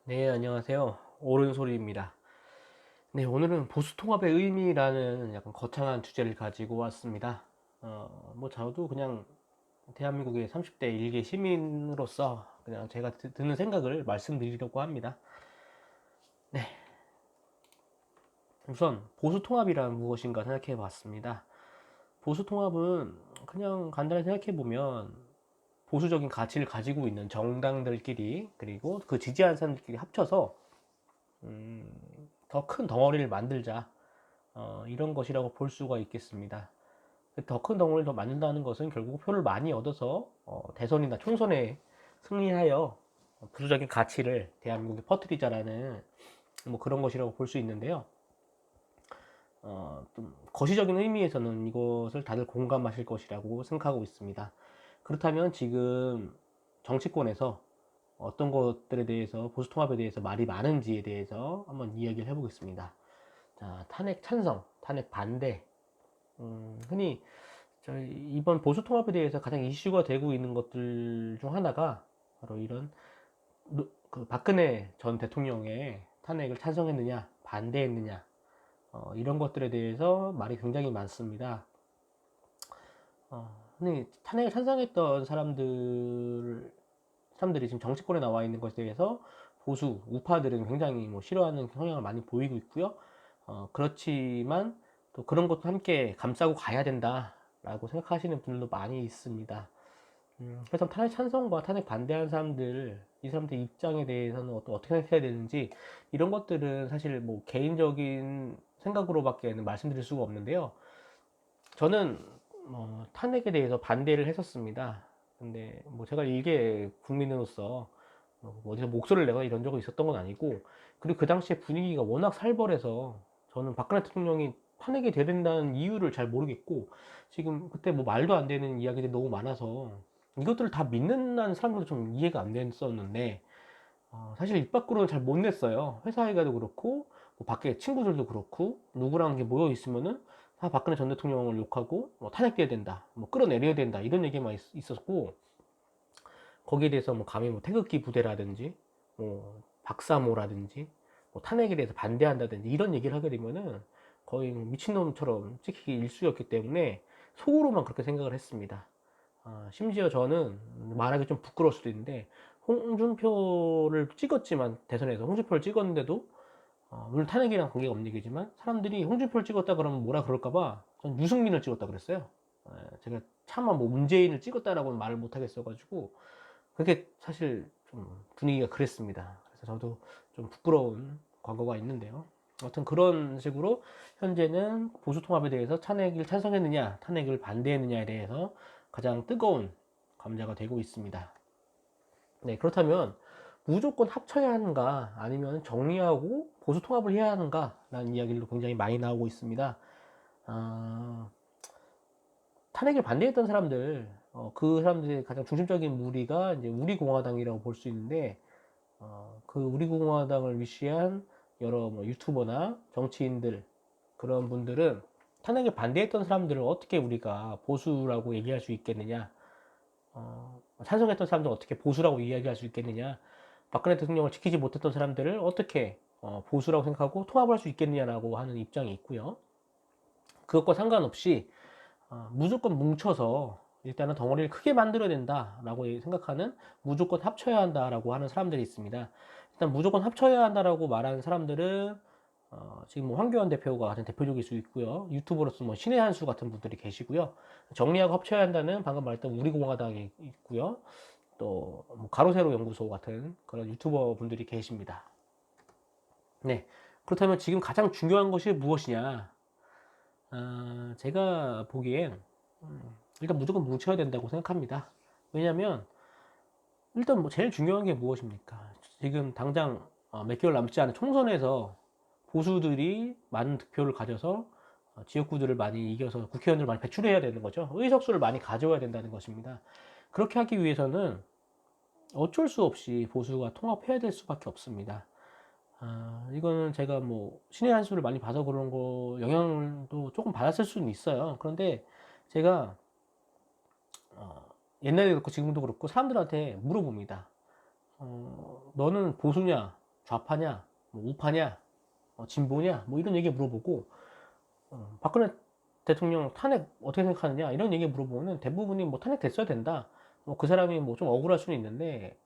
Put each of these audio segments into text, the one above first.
네, 안녕하세요. 옳은소리입니다. 네, 오늘은 보수통합의 의미라는 약간 거창한 주제를 가지고 왔습니다. 저도 그냥 대한민국의 30대 일개 시민으로서 그냥 제가 드는 생각을 말씀드리려고 합니다. 네, 우선 보수통합이란 무엇인가 생각해 봤습니다. 보수통합은 그냥 간단히 생각해 보면 보수적인 가치를 가지고 있는 정당들끼리 그리고 그 지지하는 사람들끼리 합쳐서 더 큰 덩어리를 만들자, 이런 것이라고 볼 수가 있겠습니다. 더 큰 덩어리를 더 만든다는 것은 결국 표를 많이 얻어서 대선이나 총선에 승리하여 부수적인 가치를 대한민국에 퍼뜨리자라는 뭐 그런 것이라고 볼 수 있는데요. 좀 거시적인 의미에서는 이것을 다들 공감하실 것이라고 생각하고 있습니다. 그렇다면 지금 정치권에서 어떤 것들에 대해서 보수통합에 대해서 말이 많은지에 대해서 한번 이야기를 해보겠습니다. 자, 탄핵 찬성, 탄핵 반대. 흔히 저희 이번 보수 통합에 대해서 가장 이슈가 되고 있는 것들 중 하나가 바로 이런 그 박근혜 전 대통령의 탄핵을 찬성했느냐, 반대했느냐, 이런 것들에 대해서 말이 굉장히 많습니다. 흔히 탄핵을 찬성했던 사람들이 지금 정치권에 나와 있는 것에 대해서 보수 우파들은 굉장히 뭐 싫어하는 성향을 많이 보이고 있고요. 그렇지만 또 그런 것도 함께 감싸고 가야 된다라고 생각하시는 분들도 많이 있습니다. 그래서 탄핵 찬성과 탄핵 반대하는 사람들, 이 사람들 입장에 대해서는 어떻게 생각해야 되는지 이런 것들은 사실 뭐 개인적인 생각으로밖에 말씀드릴 수가 없는데요. 저는 탄핵에 대해서 반대를 했었습니다. 근데 뭐 제가 일개 국민으로서 어디서 목소리를 내거나 이런 적이 있었던 건 아니고, 그리고 그 당시에 분위기가 워낙 살벌해서 저는 박근혜 대통령이 탄핵이 돼야 된다는 이유를 잘 모르겠고, 지금 그때 뭐 말도 안 되는 이야기들이 너무 많아서 이것들을 다 믿는다는 사람들도 좀 이해가 안 됐었는데, 사실 입 밖으로는 잘 못 냈어요. 회사에 가도 그렇고 뭐 밖에 친구들도 그렇고 누구랑 이렇게 모여 있으면은 다 박근혜 전 대통령을 욕하고 뭐 탄핵돼야 된다, 뭐 끌어내려야 된다 이런 얘기만 있었고, 거기에 대해서 뭐 감히 뭐 태극기 부대라든지 뭐 박사모라든지 뭐 탄핵에 대해서 반대한다든지 이런 얘기를 하게 되면은 거의 뭐 미친놈처럼 찍히기 일쑤였기 때문에 속으로만 그렇게 생각을 했습니다. 심지어 저는 말하기 좀 부끄러울 수도 있는데 홍준표를 찍었지만, 대선에서 홍준표를 찍었는데도 물론 탄핵이랑 관계가 없는 얘기지만 사람들이 홍준표를 찍었다 그러면 뭐라 그럴까봐 전 유승민을 찍었다 그랬어요. 제가 차마 뭐 문재인을 찍었다라고는 말을 못 하겠어가지고 그게 사실 좀 분위기가 그랬습니다. 그래서 저도 좀 부끄러운 과거가 있는데요. 아무튼 그런 식으로 현재는 보수통합에 대해서 탄핵을 찬성했느냐, 탄핵을 반대했느냐에 대해서 가장 뜨거운 감자가 되고 있습니다. 네, 그렇다면 무조건 합쳐야 하는가, 아니면 정리하고 보수통합을 해야 하는가, 라는 이야기도 굉장히 많이 나오고 있습니다. 아, 탄핵을 반대했던 사람들, 그 사람들의 가장 중심적인 무리가 이제 우리공화당이라고 볼 수 있는데, 그 우리공화당을 위시한 여러 뭐 유튜버나 정치인들, 그런 분들은 탄핵을 반대했던 사람들을 어떻게 우리가 보수라고 얘기할 수 있겠느냐, 찬성했던 사람들 어떻게 보수라고 이야기할 수 있겠느냐, 박근혜 대통령을 지키지 못했던 사람들을 어떻게 보수라고 생각하고 통합할 수 있겠느냐라고 하는 입장이 있고요. 그것과 상관없이 무조건 뭉쳐서 일단은 덩어리를 크게 만들어야 된다라고 생각하는, 무조건 합쳐야 한다라고 하는 사람들이 있습니다. 일단 무조건 합쳐야 한다라고 말하는 사람들은 지금 뭐 황교안 대표가 가장 대표적일 수 있고요. 유튜버로서 뭐 신의 한수 같은 분들이 계시고요. 정리하고 합쳐야 한다는 방금 말했던 우리공화당이 있고요. 또뭐 가로세로 연구소 같은 그런 유튜버 분들이 계십니다. 네. 그렇다면 지금 가장 중요한 것이 무엇이냐? 제가 보기엔 일단 무조건 뭉쳐야 된다고 생각합니다. 왜냐면 일단 뭐 제일 중요한 게 무엇입니까? 지금 당장 몇 개월 남지 않은 총선에서 보수들이 많은 득표를 가져서 지역구들을 많이 이겨서 국회의원들을 많이 배출해야 되는 거죠. 의석수를 많이 가져와야 된다는 것입니다. 그렇게 하기 위해서는 어쩔 수 없이 보수가 통합해야 될 수밖에 없습니다. 이거는 제가 뭐 신의 한 수를 많이 봐서 그런 거 영향도 조금 받았을 수는 있어요. 그런데 제가 어, 옛날에도 그렇고 지금도 그렇고 사람들한테 물어봅니다. 너는 보수냐? 좌파냐, 뭐 우파냐, 진보냐, 뭐 이런 얘기 물어보고, 박근혜 대통령 탄핵 어떻게 생각하느냐 이런 얘기 물어보면 대부분이 뭐 탄핵 됐어야 된다. 뭐 그 사람이 뭐 좀 억울할 수는 있는데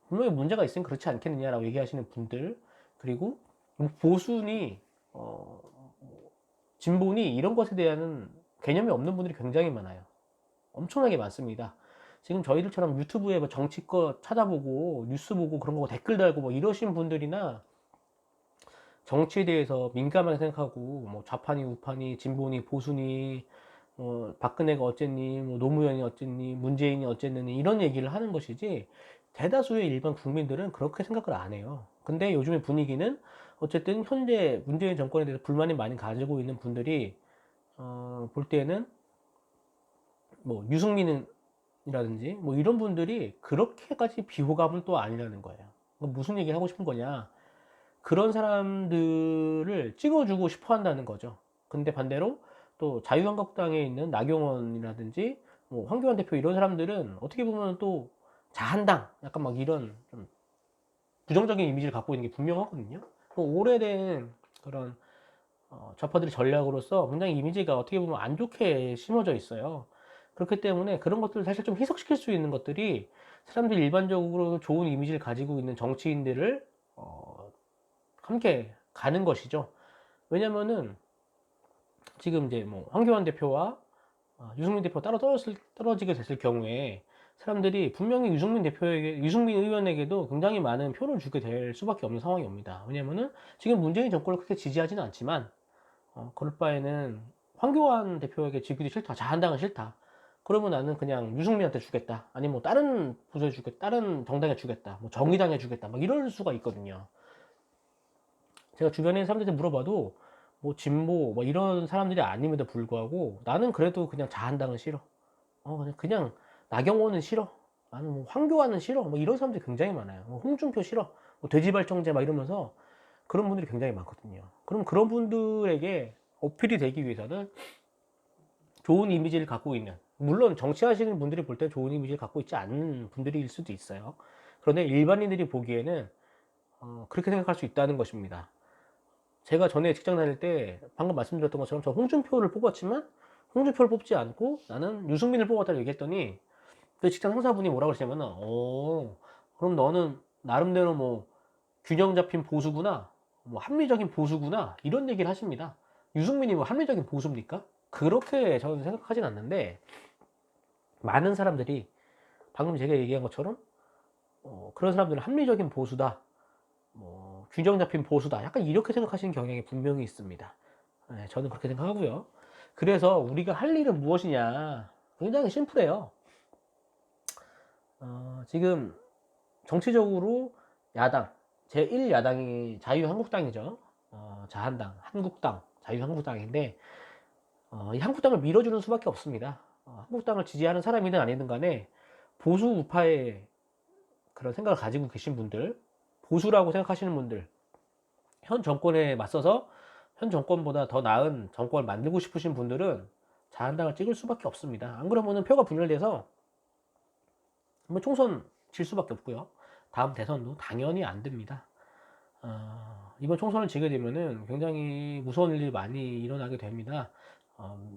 분명히 문제가 있으면 그렇지 않겠느냐라고 얘기하시는 분들, 그리고 뭐 보수니 진보니 이런 것에 대한 개념이 없는 분들이 굉장히 많아요. 엄청나게 많습니다. 지금 저희들처럼 유튜브에 뭐 정치껏 찾아보고 뉴스 보고 그런 거 댓글 달고 뭐 이러신 분들이나 정치에 대해서 민감하게 생각하고 뭐 좌파니 우파니 진보니 보수니 박근혜가 어쨌니 뭐 노무현이 어쨌니 문재인이 어쨌느니 이런 얘기를 하는 것이지, 대다수의 일반 국민들은 그렇게 생각을 안 해요. 근데 요즘의 분위기는 어쨌든 현재 문재인 정권에 대해서 불만이 많이 가지고 있는 분들이 볼 때는 뭐 유승민이라든지 뭐 이런 분들이 그렇게까지 비호감은 또 아니라는 거예요. 무슨 얘기 하고 싶은 거냐, 그런 사람들을 찍어주고 싶어 한다는 거죠. 근데 반대로 또 자유한국당에 있는 나경원이라든지 뭐 황교안 대표 이런 사람들은 어떻게 보면 또 자한당 약간 막 이런 좀 부정적인 이미지를 갖고 있는 게 분명하거든요. 오래된 그런 좌파들의 전략으로서 굉장히 이미지가 어떻게 보면 안 좋게 심어져 있어요. 그렇기 때문에 그런 것들을 사실 좀 희석시킬 수 있는 것들이 사람들이 일반적으로 좋은 이미지를 가지고 있는 정치인들을 함께 가는 것이죠. 왜냐면은 지금 이제 뭐 황교안 대표와 유승민 대표가 따로 떨어지게 됐을 경우에 사람들이 분명히 유승민 의원에게도 굉장히 많은 표를 주게 될 수밖에 없는 상황이 옵니다. 왜냐면은 지금 문재인 정권을 그렇게 지지하지는 않지만 그럴 바에는 황교안 대표에게 지기도 싫다, 자한당은 싫다, 그러면 나는 그냥 유승민한테 주겠다, 아니면 뭐 다른 부서에 주겠다, 다른 정당에 주겠다, 뭐 정의당에 주겠다, 막 이럴 수가 있거든요. 제가 주변에 있는 사람들한테 물어봐도 뭐 진보 뭐 이런 사람들이 아님에도 불구하고 나는 그래도 그냥 자한당은 싫어. 그냥 나경원은 싫어. 나는 뭐 황교안은 싫어. 뭐 이런 사람들이 굉장히 많아요. 홍준표 싫어. 뭐 돼지발정제 막 이러면서 그런 분들이 굉장히 많거든요. 그럼 그런 분들에게 어필이 되기 위해서는 좋은 이미지를 갖고 있는, 물론 정치하시는 분들이 볼 때 좋은 이미지를 갖고 있지 않은 분들일 수도 있어요. 그런데 일반인들이 보기에는 그렇게 생각할 수 있다는 것입니다. 제가 전에 직장 다닐 때 방금 말씀드렸던 것처럼 저 홍준표를 뽑았지만 홍준표를 뽑지 않고 나는 유승민을 뽑았다고 얘기했더니 그 직장 상사분이 뭐라고 그러시냐면은 그럼 너는 나름대로 뭐 균형 잡힌 보수구나, 뭐 합리적인 보수구나 이런 얘기를 하십니다. 유승민이 뭐 합리적인 보수입니까? 그렇게 저는 생각하진 않는데, 많은 사람들이 방금 제가 얘기한 것처럼 그런 사람들은 합리적인 보수다, 뭐 균형 잡힌 보수다, 약간 이렇게 생각하시는 경향이 분명히 있습니다. 네, 저는 그렇게 생각하고요. 그래서 우리가 할 일은 무엇이냐, 굉장히 심플해요. 지금 정치적으로 야당 제1야당이 자유한국당이죠. 자한당, 한국당, 자유한국당인데 이 한국당을 밀어주는 수밖에 없습니다. 한국당을 지지하는 사람이든 아니든 간에 보수 우파의 그런 생각을 가지고 계신 분들, 보수라고 생각하시는 분들, 현 정권에 맞서서 현 정권보다 더 나은 정권을 만들고 싶으신 분들은 자한당을 찍을 수밖에 없습니다. 안 그러면은 표가 분열돼서 뭐 총선 질 수밖에 없고요. 다음 대선도 당연히 안 됩니다. 이번 총선을 지게 되면은 굉장히 무서운 일들이 많이 일어나게 됩니다.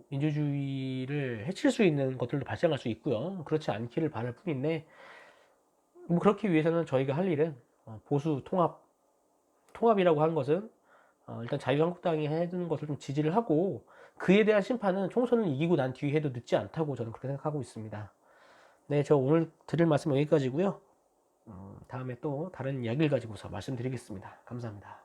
민주주의를 해칠 수 있는 것들도 발생할 수 있고요. 그렇지 않기를 바랄 뿐인데, 뭐 그렇기 위해서는 저희가 할 일은 보수 통합이라고 하는 것은 일단 자유한국당이 해주는 것을 좀 지지를 하고, 그에 대한 심판은 총선을 이기고 난 뒤에 해도 늦지 않다고 저는 그렇게 생각하고 있습니다. 네, 저 오늘 드릴 말씀 여기까지고요. 다음에 또 다른 이야기를 가지고서 말씀드리겠습니다. 감사합니다.